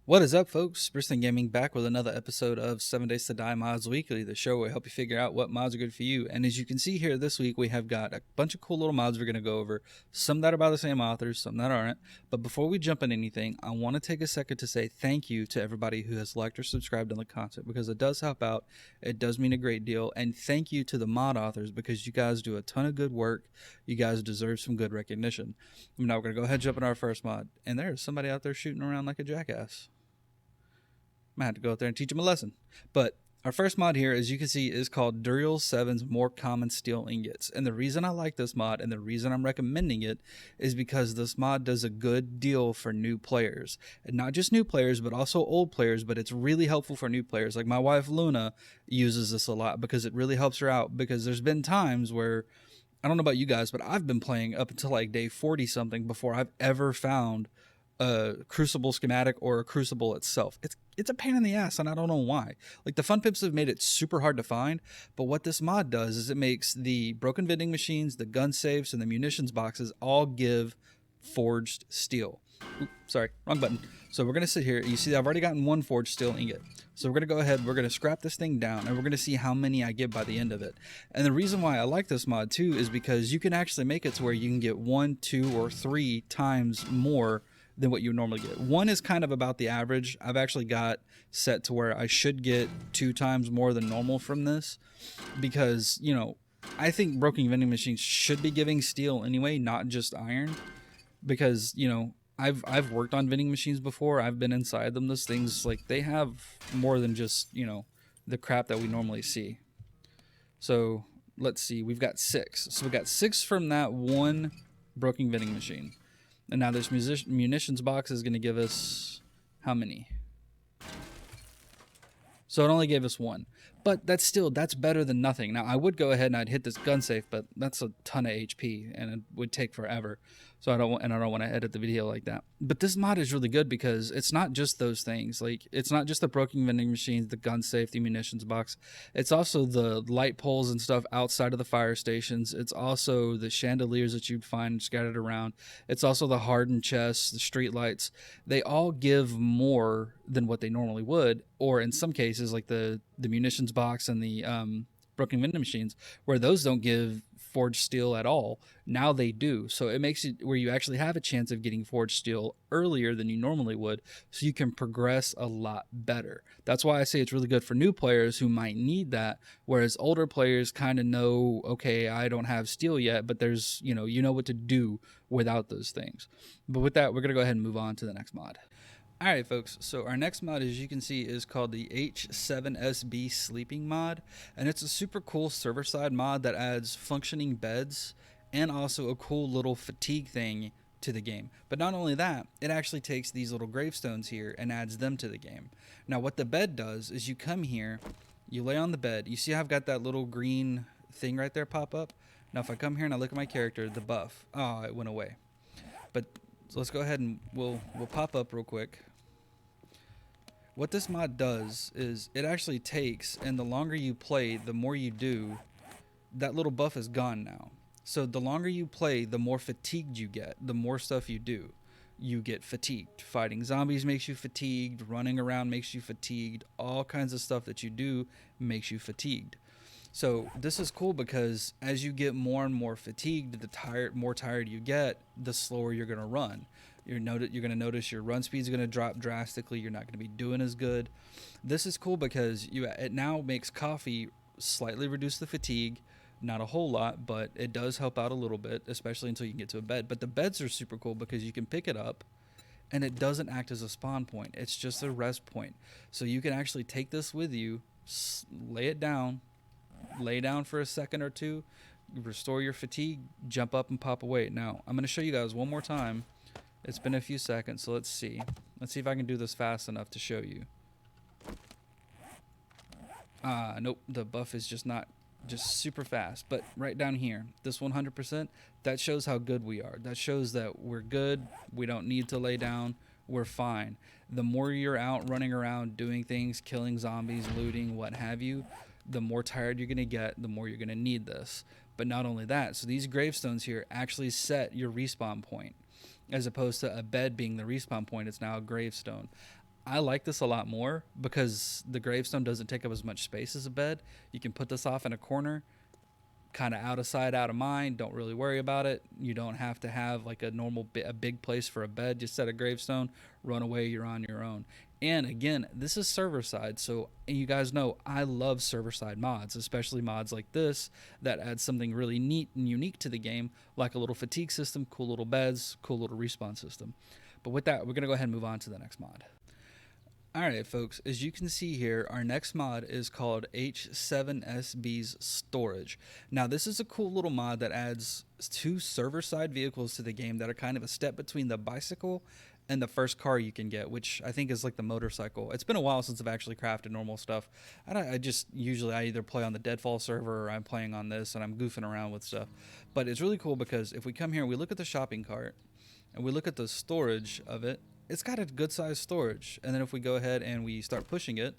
What is up, folks? Briston Gaming back with another episode of 7 Days to Die Mods Weekly, the show where I help you figure out what mods are good for you. And as you can see here this week, we have got a bunch of cool little mods we're going to go over. Some that are by the same authors, some that aren't. But before we jump into anything, I want to take a second to say thank you to everybody who has liked or subscribed on the content, because it does help out. It does mean a great deal. And thank you to the mod authors, because you guys do a ton of good work. You guys deserve some good recognition. Now we're going to go ahead and jump into our first mod. And there's somebody out there shooting around like a jackass. I had to go out there and teach him a lesson. But our first mod here, as you can see, is called Duriel 7's More Common Steel Ingots. And the reason I like this mod and the reason I'm recommending it is because this mod does a good deal for new players. And not just new players, but also old players, but it's really helpful for new players. Like my wife Luna uses this a lot because it really helps her out, because there's been times where, I don't know about you guys, but I've been playing up until like day 40 something before I've ever found a Crucible schematic or a Crucible itself. It's a pain in the ass, and I don't know why. Like, the fun pips have made it super hard to find, but what this mod does is it makes the broken vending machines, the gun safes, and the munitions boxes all give forged steel. Oops, sorry, wrong button. So we're going to sit here. You see, I've already gotten one forged steel ingot. So we're going to go ahead, we're going to scrap this thing down, and we're going to see how many I get by the end of it. And the reason why I like this mod, too, is because you can actually make it to where you can get 1, 2, or 3 times more than what you normally get. 1 is kind of about the average. I've actually got set to where I should get 2 times more than normal from this, because, you know, I think broken vending machines should be giving steel anyway, not just iron, because, you know, I've worked on vending machines before. I've been inside them. Those things, like, they have more than just, you know, the crap that we normally see. So let's see, we've got 6. So we got 6 from that one broken vending machine. And now this munitions box is going to give us how many? So it only gave us 1. But that's better than nothing. Now, I would go ahead and I'd hit this gun safe, but that's a ton of HP and it would take forever. So I don't want to edit the video like that. But this mod is really good because it's not just those things. Like, it's not just the broken vending machines, the gun safe, the munitions box. It's also the light poles and stuff outside of the fire stations. It's also the chandeliers that you'd find scattered around. It's also the hardened chests, the street lights. They all give more than what they normally would, or in some cases, like the munitions box and the broken vending machines, where those don't give forged steel at all, now they do. So it makes it where you actually have a chance of getting forged steel earlier than you normally would, so you can progress a lot better. That's why I say it's really good for new players who might need that, whereas older players kind of know, okay, I don't have steel yet, but there's, you know what to do without those things. But with that, we're going to go ahead and move on to the next mod. Alright, folks, so our next mod, as you can see, is called the H7SB Sleeping mod, and it's a super cool server-side mod that adds functioning beds and also a cool little fatigue thing to the game. But not only that, it actually takes these little gravestones here and adds them to the game. Now, what the bed does is you come here, you lay on the bed, you see how I've got that little green thing right there pop up? Now, if I come here and I look at my character, the buff, oh, it went away. But so let's go ahead and we'll pop up real quick. What this mod does is it actually takes, and the longer you play, the more you do, that little buff is gone now. So the longer you play, the more fatigued you get, the more stuff you do. You get fatigued. Fighting zombies makes you fatigued, running around makes you fatigued, all kinds of stuff that you do makes you fatigued. So this is cool because as you get more and more fatigued, the more tired you get, the slower you're going to run. You're going to notice your run speed is going to drop drastically. You're not going to be doing as good. This is cool because it now makes coffee slightly reduce the fatigue. Not a whole lot, but it does help out a little bit, especially until you can get to a bed. But the beds are super cool because you can pick it up and it doesn't act as a spawn point. It's just a rest point. So you can actually take this with you, lay it down, lay down for a second or two, restore your fatigue, jump up and pop away. Now, I'm going to show you guys one more time. It's been a few seconds, so let's see. Let's see if I can do this fast enough to show you. Nope, the buff is just super fast. But right down here, this 100%, that shows how good we are. That shows that we're good. We don't need to lay down. We're fine. The more you're out running around doing things, killing zombies, looting, what have you, the more tired you're going to get, the more you're going to need this. But not only that, so these gravestones here actually set your respawn point. As opposed to a bed being the respawn point, it's now a gravestone. I like this a lot more because the gravestone doesn't take up as much space as a bed. You can put this off in a corner, kind of out of sight, out of mind. Don't really worry about it. You don't have to have like a a big place for a bed. Just set a gravestone, run away, you're on your own. And again, this is server side, so you guys know I love server side mods, especially mods like this that add something really neat and unique to the game, like a little fatigue system, cool little beds, cool little respawn system. But with that, we're gonna go ahead and move on to the next mod. Alright folks, as you can see here, our next mod is called H7SB Storage. Now this is a cool little mod that adds 2 server-side vehicles to the game that are kind of a step between the bicycle and the first car you can get, which I think is like the motorcycle. It's been a while since I've actually crafted normal stuff. I either play on the Deadfall server or I'm playing on this and I'm goofing around with stuff. But it's really cool because if we come here and we look at the shopping cart and we look at the storage of it, it's got a good size storage. And then if we go ahead and we start pushing it,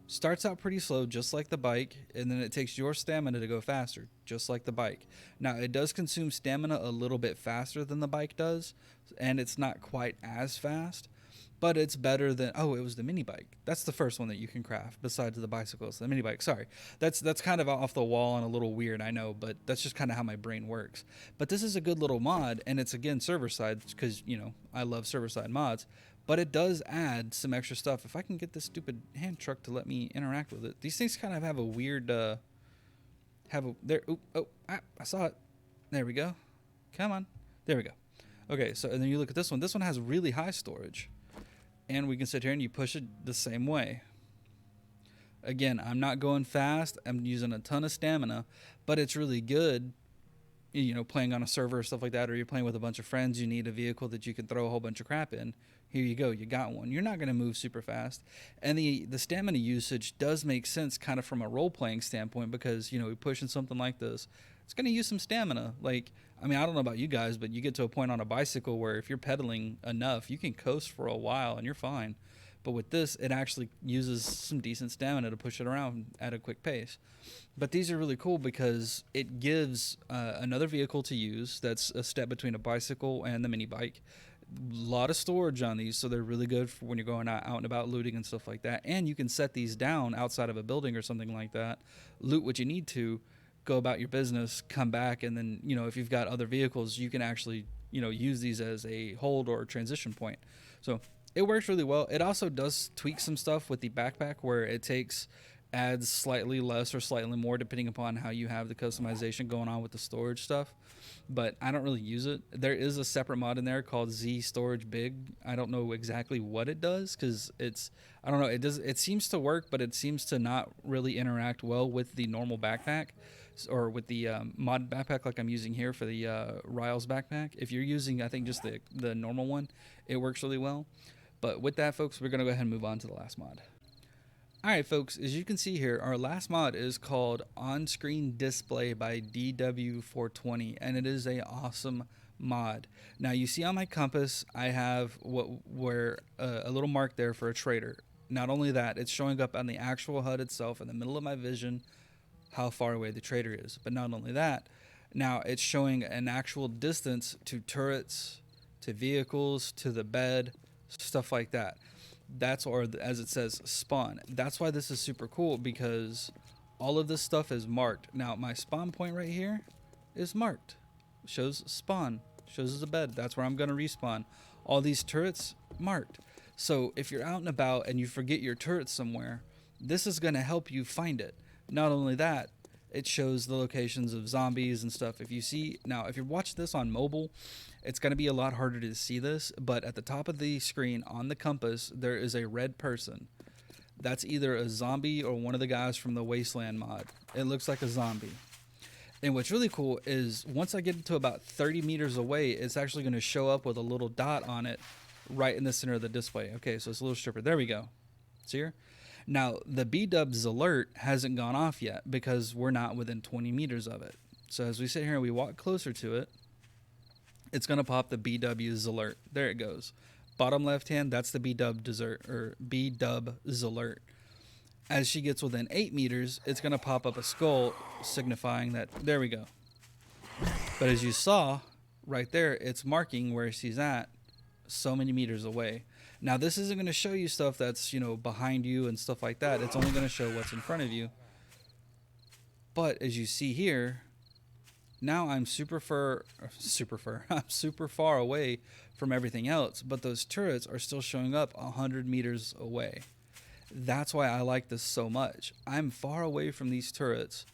starts out pretty slow just like the bike, and then it takes your stamina to go faster just like the bike. Now it does consume stamina a little bit faster than the bike does, and it's not quite as fast, but it's better than, oh, it was the mini bike. That's the first one that you can craft besides the bicycles. The mini bike, sorry. That's kind of off the wall and a little weird, I know, but that's just kind of how my brain works. But this is a good little mod, and it's again server side because, you know, I love server side mods, but it does add some extra stuff. If I can get this stupid hand truck to let me interact with it. These things kind of have a weird, I saw it. There we go. Come on. There we go. Okay, so and then you look at this one. This one has really high storage. And we can sit here and you push it the same way. Again, I'm not going fast. I'm using a ton of stamina, but it's really good, you know, playing on a server or stuff like that, or you're playing with a bunch of friends, you need a vehicle that you can throw a whole bunch of crap in. Here you go, you got one. You're not going to move super fast. And the stamina usage does make sense kind of from a role-playing standpoint because, you know, we're pushing something like this. It's going to use some stamina. Like, I mean, I don't know about you guys, but you get to a point on a bicycle where if you're pedaling enough, you can coast for a while and you're fine. But with this, it actually uses some decent stamina to push it around at a quick pace. But these are really cool because it gives another vehicle to use that's a step between a bicycle and the mini bike. A lot of storage on these, so they're really good for when you're going out and about looting and stuff like that. And you can set these down outside of a building or something like that, loot what you need to, go about your business, come back, and then, you know, if you've got other vehicles, you can actually, you know, use these as a hold or transition point. So it works really well. It also does tweak some stuff with the backpack where it adds slightly less or slightly more depending upon how you have the customization going on with the storage stuff. But I don't really use it. There is a separate mod in there called Z Storage Big. I don't know exactly what it does because I don't know. It seems to work, but it seems to not really interact well with the normal backpack or with the mod backpack like I'm using here for the Riles backpack. If you're using, I think, just the normal one, it works really well. But with that, folks, we're going to go ahead and move on to the last mod. Alright folks, as you can see here, our last mod is called On-Screen Display by DW420, and it is a awesome mod. Now you see on my compass, I have a little mark there for a trader. Not only that, it's showing up on the actual HUD itself in the middle of my vision how far away the trader is. But not only that, now it's showing an actual distance to turrets, to vehicles, to the bed, stuff like that. That's, or as it says, spawn. That's why this is super cool, because all of this stuff is marked. Now my spawn point right here is marked. Shows spawn, shows as a bed. That's where I'm going to respawn. All these turrets marked. So if you're out and about and you forget your turret somewhere, this is going to help you find it. Not only that, it shows the locations of zombies and stuff. If you're watching this on mobile, it's going to be a lot harder to see this, but at the top of the screen on the compass, there is a red person. That's either a zombie or one of the guys from the Wasteland mod. It looks like a zombie. And what's really cool is once I get to about 30 meters away, it's actually going to show up with a little dot on it right in the center of the display. Okay, so it's a little stripper. There we go. See here? Now, the B-Dubs alert hasn't gone off yet because we're not within 20 meters of it. So as we sit here and we walk closer to it, it's going to pop the B-W's alert. There it goes. Bottom left hand, that's the B-Dub's alert. As she gets within 8 meters, it's going to pop up a skull signifying that, there we go. But as you saw, right there, it's marking where she's at so many meters away. Now this isn't going to show you stuff that's, you know, behind you and stuff like that. It's only going to show what's in front of you. But as you see here, now I'm I'm super far away from everything else, but those turrets are still showing up 100 meters away. That's why I like this so much. I'm far away from these turrets.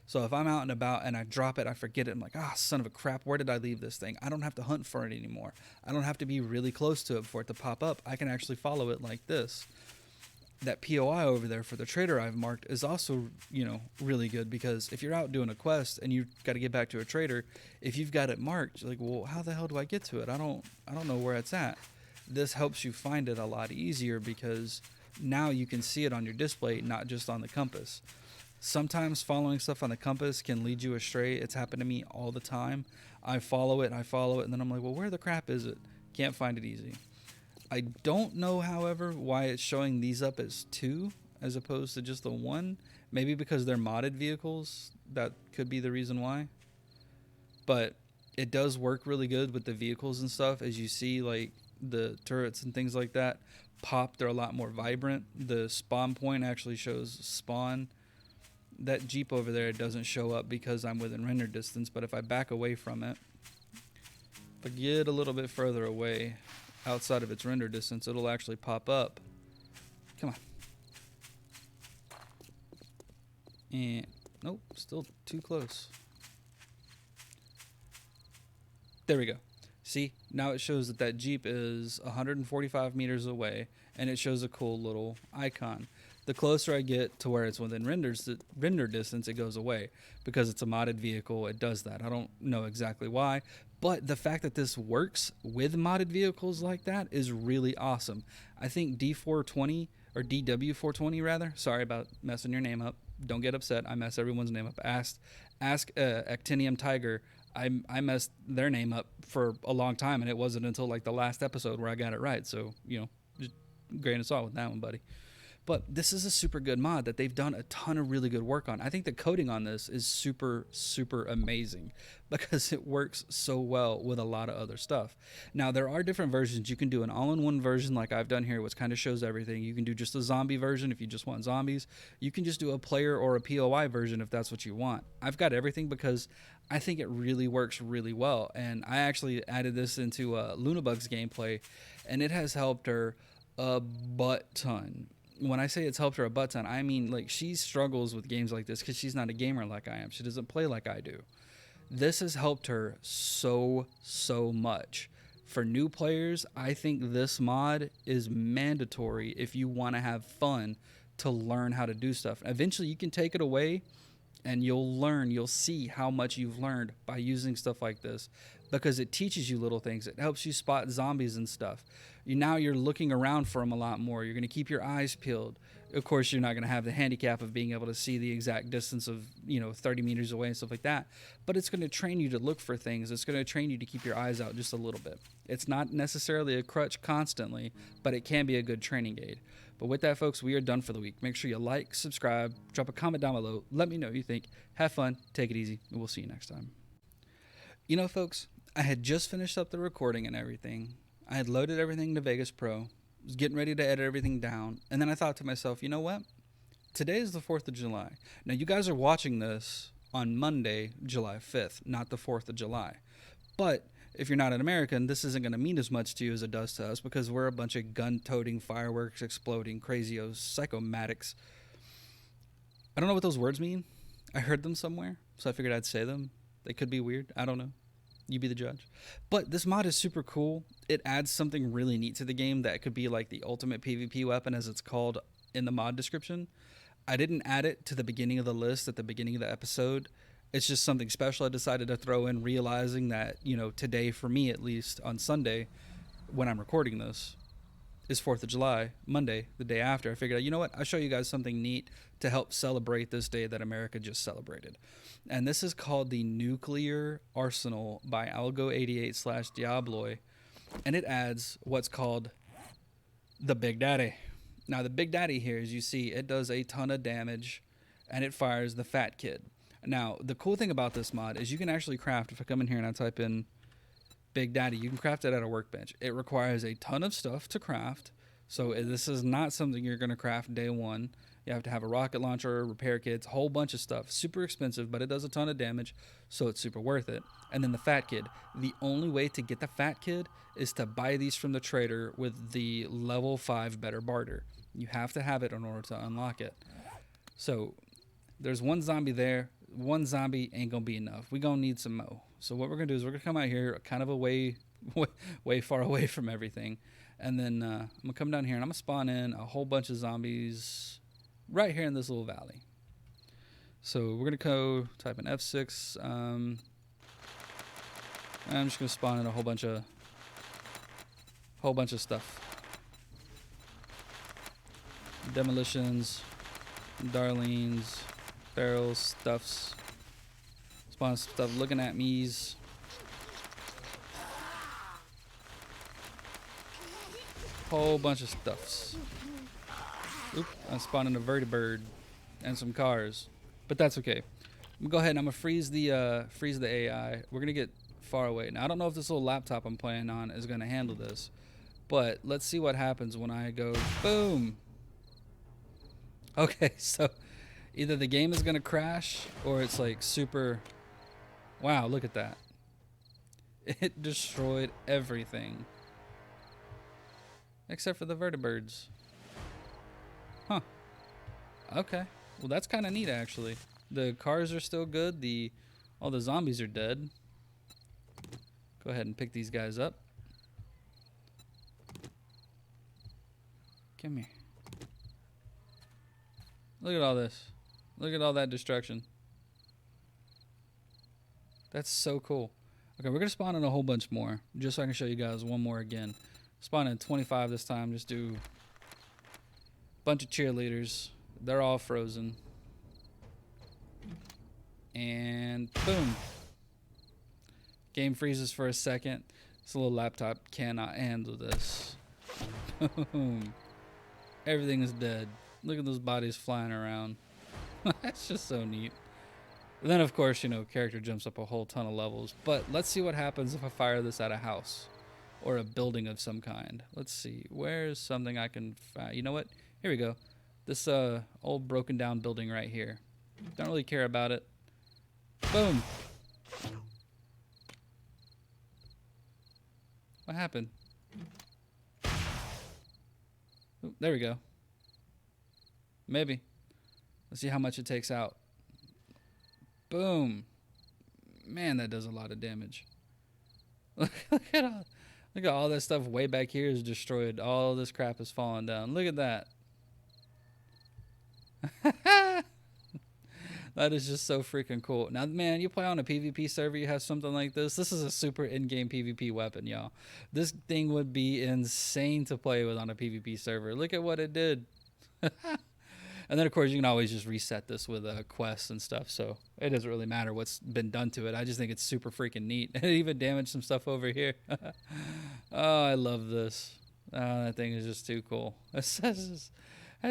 So if I'm out and about and I drop it, I forget it. I'm like, son of a crap, where did I leave this thing? I don't have to hunt for it anymore. I don't have to be really close to it for it to pop up. I can actually follow it like this. That POI over there for the trader I've marked is also, you know, really good, because if you're out doing a quest and you've got to get back to a trader, if you've got it marked, you're like, well, how the hell do I get to it? I don't know where it's at. This helps you find it a lot easier, because now you can see it on your display, not just on the compass. Sometimes following stuff on the compass can lead you astray. It's happened to me all the time. I follow it, and then I'm like, well, where the crap is it? Can't find it easy. I don't know, however, why it's showing these up as 2 as opposed to just the 1. Maybe because they're modded vehicles. That could be the reason why. But it does work really good with the vehicles and stuff. As you see, like the turrets and things like that pop, they're a lot more vibrant. The spawn point actually shows spawn. That Jeep over there doesn't show up because I'm within render distance, but if I back away from it, if I get a little bit further away outside of its render distance, it'll actually pop up. Come on. And nope, still too close. There we go. See, now it shows that that Jeep is 145 meters away, and it shows a cool little icon. The closer I get to where it's within render distance, it goes away. Because it's a modded vehicle, it does that. I don't know exactly why, but the fact that this works with modded vehicles like that is really awesome. I think D420, or DW420 rather, sorry about messing your name up. Don't get upset, I mess everyone's name up. Ask Actinium Tiger. I messed their name up for a long time, and it wasn't until like the last episode where I got it right. So, you know, just grain of salt with that one, buddy. But this is a super good mod that they've done a ton of really good work on. I think the coding on this is super, super amazing, because it works so well with a lot of other stuff. Now, there are different versions. You can do an all-in-one version like I've done here, which kind of shows everything. You can do just a zombie version if you just want zombies. You can just do a player or a POI version if that's what you want. I've got everything because I think it really works really well. And I actually added this into Lunabug's gameplay, and it has helped her a butt ton. When I say it's helped her a butt ton, I mean, like, she struggles with games like this because she's not a gamer like I am. She doesn't play like I do. This has helped her so much. For new players, I think this mod is mandatory if you want to have fun to learn how to do stuff. Eventually, you can take it away, and you'll see how much you've learned by using stuff like this, because it teaches you little things. It helps you spot zombies and stuff. Now you're looking around for them a lot more. You're going to keep your eyes peeled. Of course, you're not going to have the handicap of being able to see the exact distance of, 30 meters away and stuff like that. But it's going to train you to look for things. It's going to train you to keep your eyes out just a little bit. It's not necessarily a crutch constantly, but it can be a good training aid. But with that, folks, we are done for the week. Make sure you like, subscribe, drop a comment down below. Let me know what you think. Have fun, take it easy, and we'll see you next time. Folks, I had just finished up the recording and everything. I had loaded everything to Vegas Pro, was getting ready to edit everything down, and then I thought to myself, you know what? Today is the 4th of July. Now, you guys are watching this on Monday, July 5th, not the 4th of July. But if you're not an American, this isn't going to mean as much to you as it does to us, because we're a bunch of gun-toting, fireworks exploding, crazios, psychomatics. I don't know what those words mean. I heard them somewhere, so I figured I'd say them. They could be weird. I don't know. You be the judge. But this mod is super cool. It adds something really neat to the game that could be like the ultimate PvP weapon, as it's called in the mod description. I didn't add it to the beginning of the list at the beginning of the episode. It's just something special I decided to throw in, realizing that, today, for me at least, on Sunday, when I'm recording this, is 4th of July, Monday, the day after. I figured, you know what? I'll show you guys something neat to help celebrate this day that America just celebrated. And this is called the Nuclear Arsenal by Algo88/Diabloy. And it adds what's called the Big Daddy. Now, the Big Daddy here, as you see, it does a ton of damage, and it fires the Fat Kid. Now, the cool thing about this mod is you can actually craft, if I come in here and I type in Big Daddy, you can craft it at a workbench. It requires a ton of stuff to craft. So this is not something you're going to craft day one. You have to have a rocket launcher, repair kits, a whole bunch of stuff. Super expensive, but it does a ton of damage, so it's super worth it. And then the Fat Kid. The only way to get the Fat Kid is to buy these from the trader with the level 5 better barter. You have to have it in order to unlock it. So there's one zombie there. One zombie ain't going to be enough. We're going to need some mo. So what we're going to do is we're going to come out here kind of way far away from everything. And then I'm going to come down here and I'm going to spawn in a whole bunch of zombies right here in this little valley. So we're going to go type in F6. I'm just going to spawn in a whole bunch of stuff. Demolitions, Darlenes, barrels, stuffs. Spawn stuff looking at me's. Whole bunch of stuffs. Oop, I'm spawning a vertibird and some cars, but that's okay. I'm gonna go ahead and I'm gonna freeze the AI. We're gonna get far away. Now I don't know if this little laptop I'm playing on is gonna handle this, but let's see what happens when I go boom. Okay, so either the game is gonna crash or it's like super. Wow, look at that. It destroyed everything. Except for the vertibirds. Huh. Okay. Well, that's kind of neat, actually. The cars are still good. All the zombies are dead. Go ahead and pick these guys up. Come here. Look at all this. Look at all that destruction. That's so cool. Okay, we're going to spawn in a whole bunch more. Just so I can show you guys one more again. Spawn in 25 this time. Just do a bunch of cheerleaders. They're all frozen. And boom. Game freezes for a second. This little laptop cannot handle this. Boom. Everything is dead. Look at those bodies flying around. That's just so neat. And then, of course, you know, character jumps up a whole ton of levels. But let's see what happens if I fire this at a house. Or a building of some kind. Let's see. Where's something I can find? You know what? Here we go. This old broken down building right here. Don't really care about it. Boom. What happened? Ooh, there we go. Maybe. Let's see how much it takes out. Boom. Man, that does a lot of damage. Look at all that stuff way back here is destroyed. All this crap is falling down. Look at that. That is just so freaking cool. Now, man, you play on a PvP server, you have something like this. This is a super in-game PvP weapon, y'all. This thing would be insane to play with on a PvP server. Look at what it did. And then, of course, you can always just reset this with quests and stuff. So it doesn't really matter what's been done to it. I just think it's super freaking neat. It even damaged some stuff over here. Oh, I love this. Oh, that thing is just too cool. That's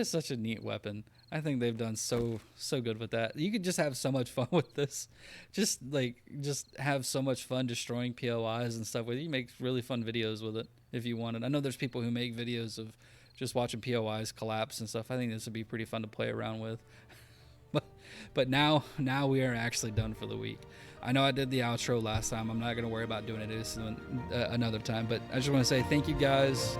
such a neat weapon. I think they've done so good with that. You could just have so much fun with this. Just have so much fun destroying POIs and stuff with it. You make really fun videos with it if you wanted. I know there's people who make videos of just watching POIs collapse and stuff. I think this would be pretty fun to play around with. But now we are actually done for the week. I know I did the outro last time. I'm not going to worry about doing it another time. But I just want to say thank you guys.